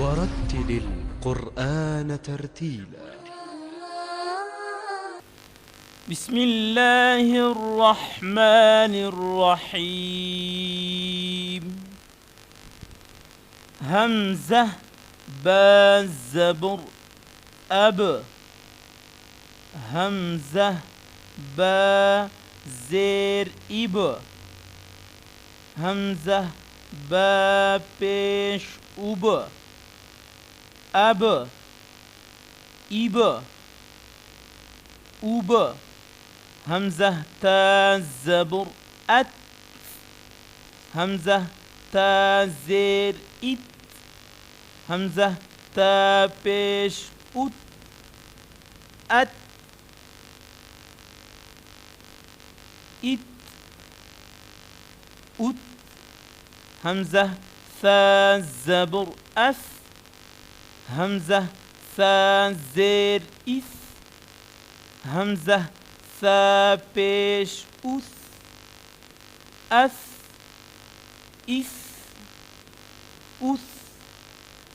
ورتل القرآن ترتيلا. بسم الله الرحمن الرحيم. همزة با زبر أب. همزة با زیر إب. همزة با پیش أب. أب إب أب. همزة تا زبر أت. همزة تا زیر إت. همزة تا پیش أت. أت إت أت. همزة ثا زبر أث. همزة ثا زير إث. همزة ثا بيش أث. أث إث أث.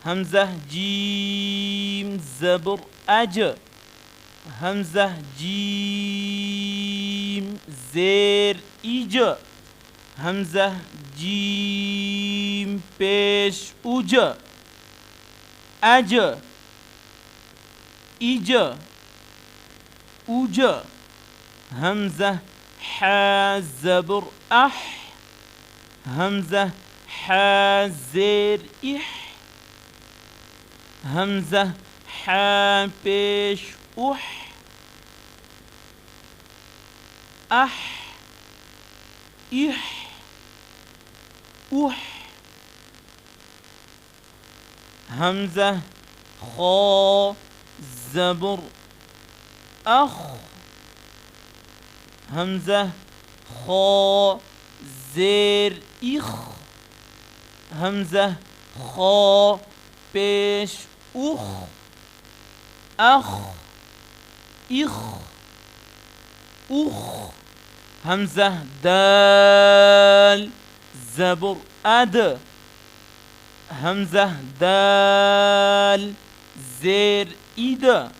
همزة جيم زبر أج. همزة جيم زير إج. همزة جيم بيش أج. أج إج أج. همزة حا زبر أح. همزة حا زير إح. همزة حا بيش أح. أح إح أح. همزة خا زبر أخ. همزة خا زير إخ. همزة خا بيش أخ. أخ إخ أخ. همزة دال زبر أد. همزة دال زير إد.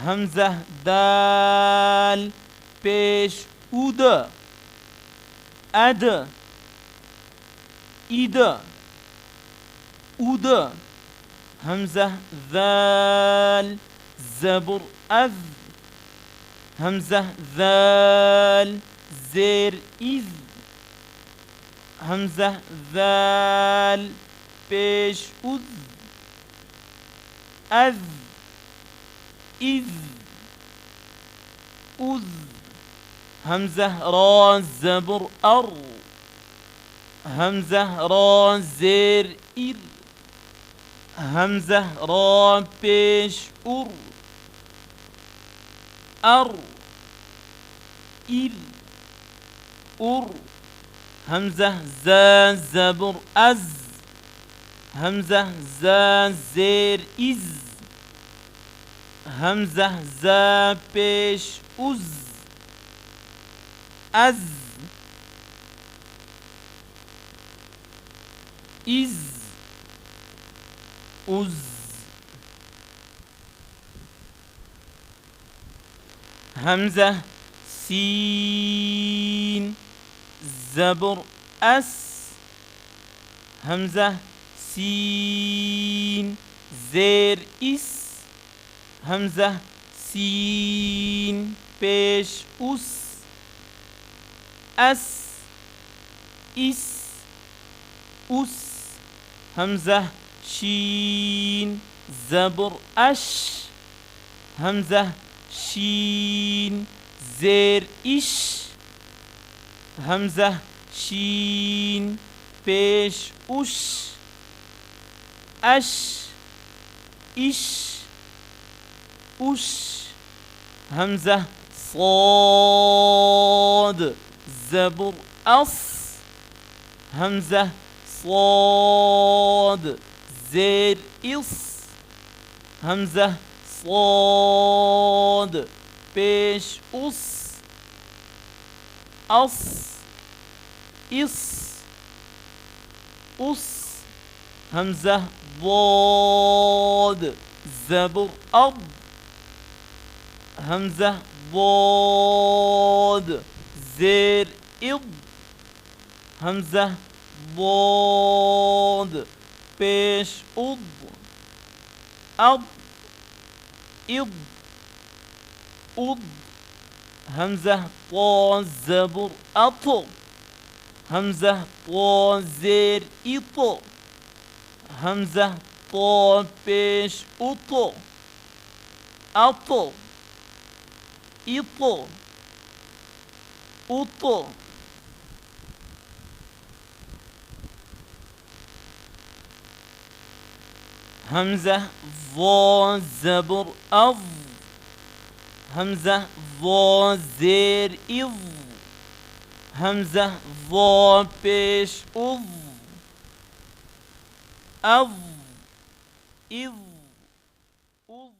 همزة دال بيش أد. أد إد أد. همزة ذال زبر أذ. همزة ذال زير إذ. همزة ذال بيش أذ. أذ إذ أذ. همزة را زبر أر. همزة را زير إر. همزة را بيش أر. أر إر أر. همزة زا زبر أز. همزة زا زير إز. همزة زا بيش أز. أز إز أز. همزة سين زبر أس. همزة سين زير إس. همزة سين بيش أس. أس إس أس. همزة شين زبر أش. همزة شين زير إش. همزة شين بيش أش. أش إش أش. همزة صاد زبر أص. همزة صاد زير إص. همزة صاد بيش أص. أص إص أص. همزة ضاد زبر أض همزة ضاد زير إض همزة ضاد بيش أض أض إض أض همزة طا زبر أط همزة طا زير إط همزة طا بيش أط أط إط أط همزة ظا زبر أظ همزة ظا زير إظ همزة ظا بيش أظ أظ إظ أظ